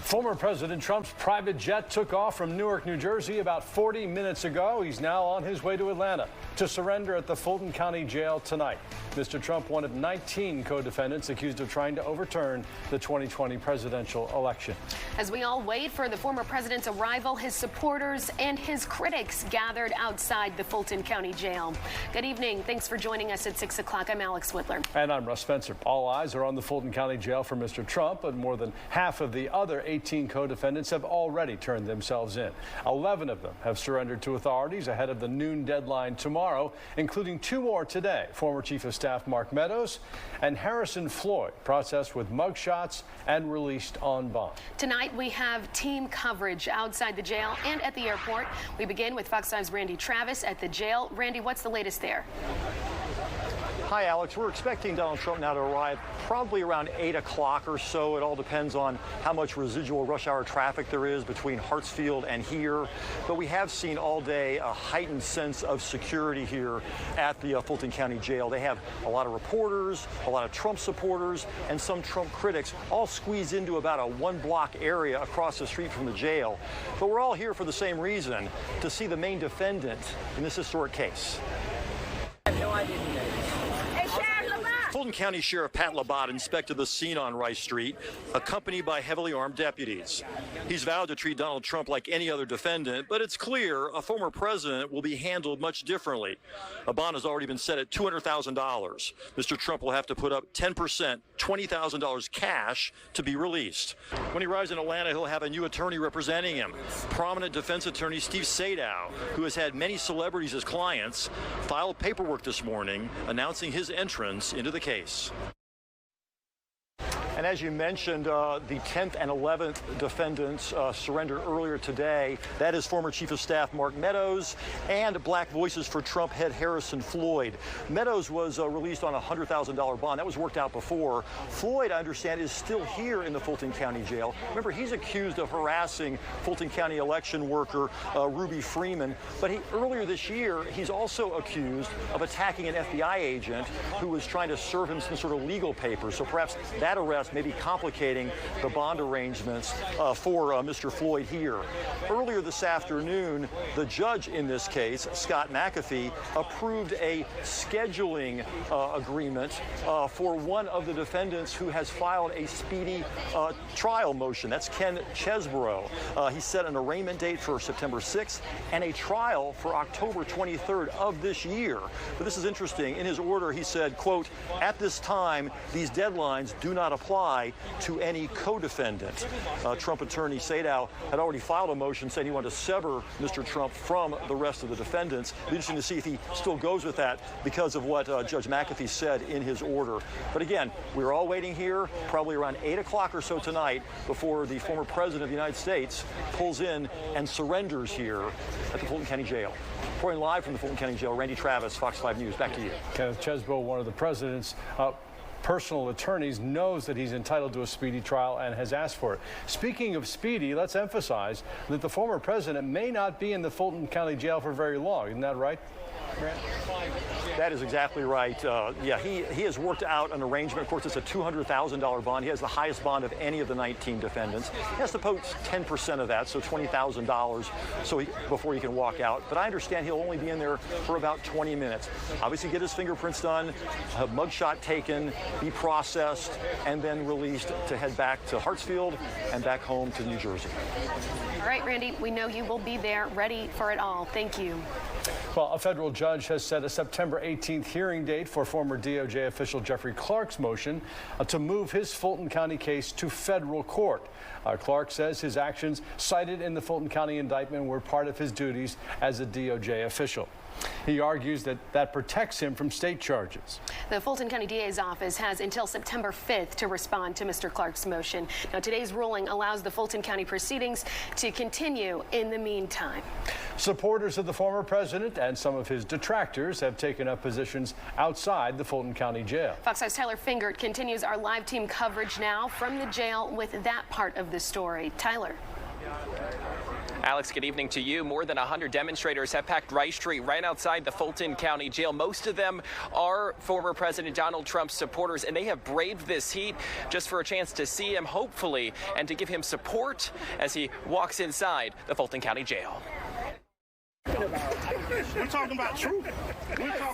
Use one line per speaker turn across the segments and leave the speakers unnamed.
Former President Trump's private jet took off from Newark, New Jersey about 40 minutes ago. He's now on his way to Atlanta to surrender at the Fulton County Jail tonight. Mr. Trump, one of 19 co-defendants accused of trying to overturn the 2020 presidential election.
As we all wait for the former president's arrival, his supporters and his critics gathered outside the Fulton County Jail. Good evening. Thanks for joining us at 6 o'clock. I'm Alex Whitler.
And I'm Russ Spencer. All eyes are on the Fulton County Jail for Mr. Trump, but more than half of the other 18 co-defendants have already turned themselves in. 11 of them have surrendered to authorities ahead of the noon deadline tomorrow, including 2 more today. Former Chief of Staff Mark Meadows and Harrison Floyd, processed with mugshots and released on bond.
Tonight we have team coverage outside the jail and at the airport. We begin with Fox 5's Randy Travis at the jail. Randy, what's the latest there?
Hi, Alex. We're expecting Donald Trump now to arrive probably around 8 o'clock or so. It all depends on how much residual rush hour traffic there is between Hartsfield and here. But we have seen all day a heightened sense of security here at the Fulton County Jail. They have a lot of reporters, a lot of Trump supporters, and some Trump critics all squeezed into about a 1-block area across the street from the jail. But we're all here for the same reason, to see the main defendant in this historic case.
I have no idea who that is.
Fulton County Sheriff Pat Labatt inspected the scene on Rice Street, accompanied by heavily armed deputies. He's vowed to treat Donald Trump like any other defendant, but it's clear a former president will be handled much differently. A bond has already been set at $200,000. Mr. Trump will have to put up 10%, $20,000 cash to be released. When he arrives in Atlanta, he'll have a new attorney representing him. Prominent defense attorney Steve Sadow, who has had many celebrities as clients, filed paperwork this morning announcing his entrance into the case. And as you mentioned, the 10th and 11th defendants surrendered earlier today. That is former Chief of Staff Mark Meadows and Black Voices for Trump head Harrison Floyd. Meadows was released on a $100,000 bond. That was worked out before. Floyd, I understand, is still here in the Fulton County Jail. Remember, he's accused of harassing Fulton County election worker Ruby Freeman. But earlier this year, he's also accused of attacking an FBI agent who was trying to serve him some sort of legal papers. So perhaps that arrest may be complicating the bond arrangements for Mr. Floyd here. Earlier this afternoon, the judge in this case, Scott McAfee, approved a scheduling agreement for one of the defendants who has filed a speedy trial motion. That's Ken Chesborough. He set an arraignment date for September 6th and a trial for October 23rd of this year. But this is interesting. In his order, he said, quote, "At this time, these deadlines do not apply to any co-defendant." Trump attorney Sadow had already filed a motion saying he wanted to sever Mr. Trump from the rest of the defendants. It'll be interesting to see if he still goes with that because of what Judge McAfee said in his order. But again, we're all waiting here probably around 8 o'clock or so tonight before the former president of the United States pulls in and surrenders here at the Fulton County Jail. Reporting live from the Fulton County Jail, Randy Travis, Fox 5 News. Back to you.
Kenneth Chesbrough, one of the president's personal attorneys, knows that he's entitled to a speedy trial and has asked for it. Speaking of speedy, let's emphasize that the former president may not be in the Fulton County Jail for very long. Isn't that right, Grant?
That is exactly right. Yeah, he has worked out an arrangement. Of course, it's a $200,000 bond. He has the highest bond of any of the 19 defendants. He has to post 10% of that, so $20,000 before he can walk out. But I understand he'll only be in there for about 20 minutes. Obviously get his fingerprints done, a mugshot taken, be processed, and then released to head back to Hartsfield and back home to New Jersey.
All right, Randy, we know you will be there ready for it all. Thank you.
Well, a federal judge has set a September 18th hearing date for former DOJ official Jeffrey Clark's motion to move his Fulton County case to federal court. Clark says his actions cited in the Fulton County indictment were part of his duties as a DOJ official. He argues that that protects him from state charges.
The Fulton County DA's office has until September 5th to respond to Mr. Clark's motion. Now, today's ruling allows the Fulton County proceedings to continue in the meantime.
Supporters of the former president and some of his detractors have taken up positions outside the Fulton County Jail.
Fox 5's Tyler Fingert continues our live team coverage now from the jail with that part of the story. Tyler.
Alex, good evening to you. More than 100 demonstrators have packed Rice Street right outside the Fulton County Jail. Most of them are former President Donald Trump's supporters, and they have braved this heat just for a chance to see him, hopefully, and to give him support as he walks inside the Fulton County Jail.
We're talking about truth.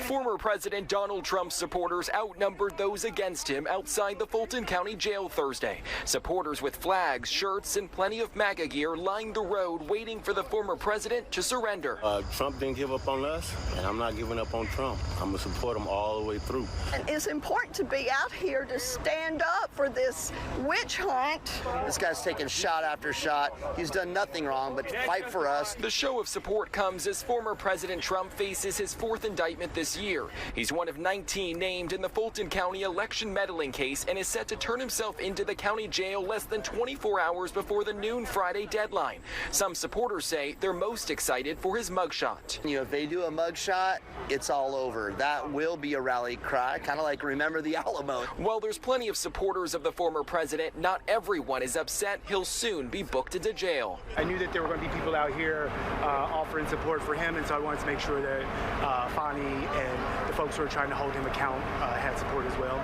Former President Donald Trump's supporters outnumbered those against him outside the Fulton County Jail Thursday. Supporters with flags, shirts, and plenty of MAGA gear lined the road waiting for the former president to surrender.
Trump didn't give up on us, and I'm not giving up on Trump. I'm going to support him all the way through.
And it's important to be out here to stand up for this witch hunt.
This guy's taken shot after shot. He's done nothing wrong but fight for us.
The show of support comes as former President Trump faces his fourth indictment this year. He's one of 19 named in the Fulton County election meddling case and is set to turn himself into the county jail less than 24 hours before the noon Friday deadline. Some supporters say they're most excited for his mugshot.
You know, if they do a mugshot, it's all over. That will be a rally cry, kind of like remember the Alamo.
While there's plenty of supporters of the former president, not everyone is upset he'll soon be booked into jail.
I knew that there were going to be people out here offering support for him, and so I wanted to make sure that Fani and the folks who are trying to hold him account had support as well.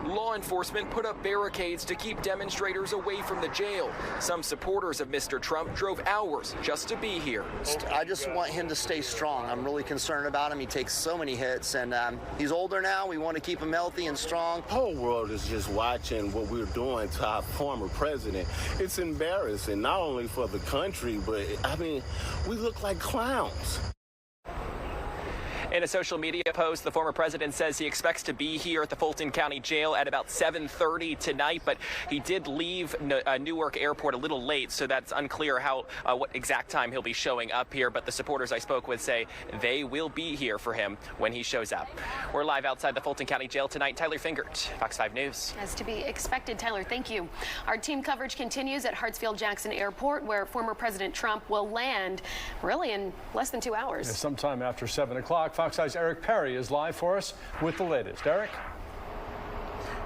Law enforcement put up barricades to keep demonstrators away from the jail. Some supporters of Mr. Trump drove hours just to be here.
I just want him to stay strong. I'm really concerned about him. He takes so many hits, and he's older now. We want to keep him healthy and strong.
The whole world is just watching what we're doing to our former president. It's embarrassing, not only for the country, but, I mean, we look like clowns.
In a social media post, the former president says he expects to be here at the Fulton County Jail at about 7:30 tonight, but he did leave Newark Airport a little late, so that's unclear what exact time he'll be showing up here. But the supporters I spoke with say they will be here for him when he shows up. We're live outside the Fulton County Jail tonight. Tyler Fingert, Fox 5 News.
As to be expected, Tyler, thank you. Our team coverage continues at Hartsfield-Jackson Airport, where former President Trump will land really in less than 2 hours.
Sometime after 7 o'clock. Fox 5's Eric Perry is live for us with the latest. Eric?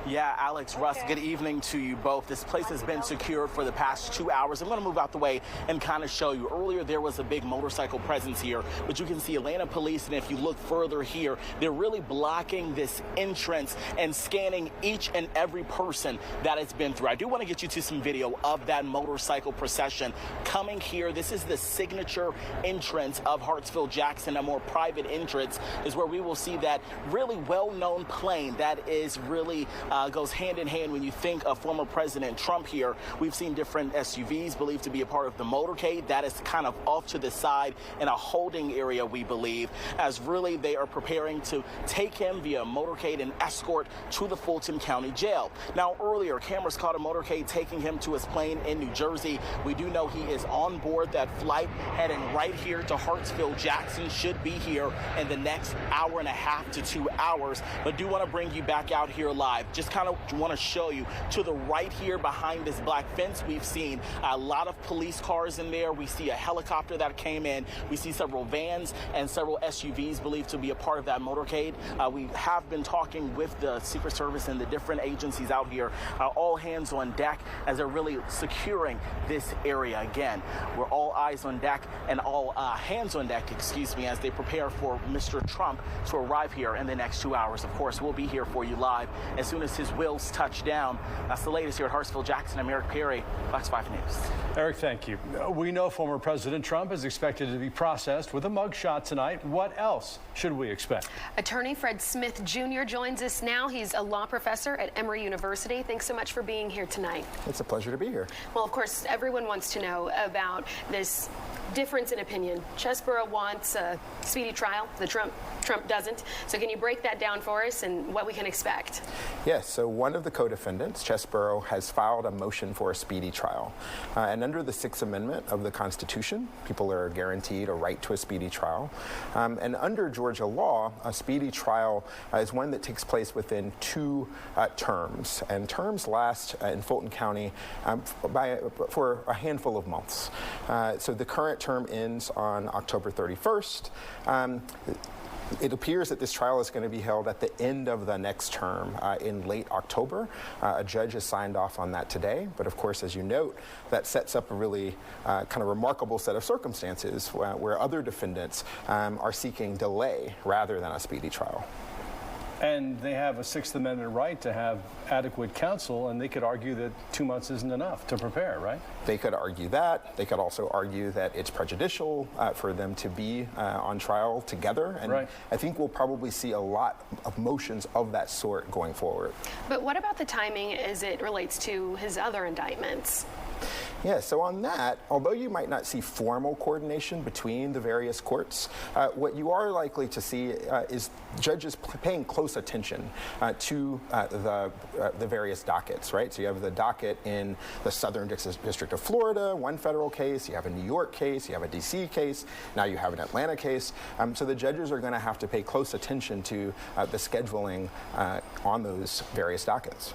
Yeah, Alex, Russ, good evening to you both. This place has been secured for the past 2 hours. I'm going to move out the way and kind of show you. Earlier, there was a big motorcycle presence here, but you can see Atlanta police, and if you look further here, they're really blocking this entrance and scanning each and every person that has been through. I do want to get you to some video of that motorcycle procession coming here. This is the signature entrance of Hartsfield-Jackson. A more private entrance is where we will see that really well-known plane that is really goes hand in hand when you think of former President Trump here. We've seen different SUVs believed to be a part of the motorcade. That is kind of off to the side in a holding area, we believe, as really they are preparing to take him via motorcade and escort to the Fulton County Jail. Now, earlier, cameras caught a motorcade taking him to his plane in New Jersey. We do know he is on board that flight heading right here to Hartsfield-Jackson, should be here in the next hour and a half to 2 hours, but do want to bring you back out here live. Just kind of want to show you to the right here behind this black fence. We've seen a lot of police cars in there. We see a helicopter that came in. We see several vans and several SUVs believed to be a part of that motorcade. We have been talking with the Secret Service and the different agencies out here, all hands on deck as they're really securing this area. Again, we're all eyes on deck and all hands on deck, excuse me, as they prepare for Mr. Trump to arrive here in the next 2 hours. Of course, we'll be here for you live as soon as his wheels touch down. That's the latest here at Hartsfield-Jackson. I'm Eric Perry, Fox 5 News.
Eric, thank you. We know former President Trump is expected to be processed with a mugshot tonight. What else should we expect?
Attorney Fred Smith Jr. joins us now. He's a law professor at Emory University. Thanks so much for being here tonight.
It's a pleasure to be here.
Well, of course, everyone wants to know about this difference in opinion. Chesborough wants a speedy trial. Trump doesn't. So can you break that down for us and what we can expect?
Yes, so one of the co-defendants, Chesborough, has filed a motion for a speedy trial. And under the Sixth Amendment of the Constitution, people are guaranteed a right to a speedy trial. And under Georgia law, a speedy trial is one that takes place within 2 terms. And terms last in Fulton County for a handful of months. So the current term ends on October 31st. It appears that this trial is going to be held at the end of the next term in late October. A judge has signed off on that today, but of course, as you note, that sets up a really kind of remarkable set of circumstances where other defendants are seeking delay rather than a speedy trial.
And they have a Sixth Amendment right to have adequate counsel, and they could argue that 2 months isn't enough to prepare, right?
They could argue that. They could also argue that it's prejudicial for them to be on trial together. And
right.
I think we'll probably see a lot of motions of that sort going forward.
But what about the timing as it relates to his other indictments?
Yeah, so on that, although you might not see formal coordination between the various courts, what you are likely to see is judges paying close attention to the various dockets, right? So you have the docket in the Southern District of Florida, one federal case, you have a New York case, you have a DC case, now you have an Atlanta case. So the judges are going to have to pay close attention to the scheduling on those various dockets.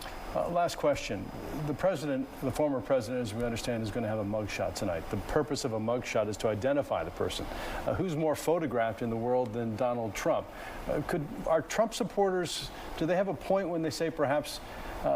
Last question. The former president, as we understand, is going to have a mugshot tonight. The purpose of a mugshot is to identify the person. Who's more photographed in the world than Donald Trump? Are Trump supporters, do they have a point when they say perhaps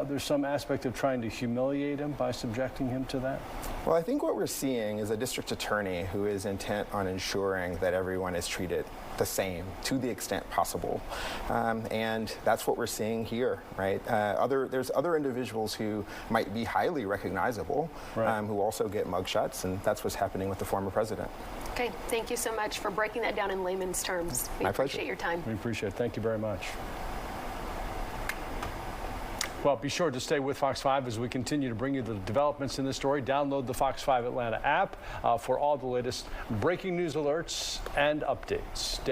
there's some aspect of trying to humiliate him by subjecting him to that?
Well, I think what we're seeing is a district attorney who is intent on ensuring that everyone is treated the same to the extent possible. And that's what we're seeing here, right? There's other individuals who might be highly recognizable, right, who also get mugshots, and that's what's happening with the former president.
Okay, thank you so much for breaking that down in layman's terms. We
My
appreciate
pleasure.
your time.
We appreciate it. Thank you very much. Well, be sure to stay with Fox 5 as we continue to bring you the developments in this story. Download the Fox 5 Atlanta app for all the latest breaking news alerts and updates.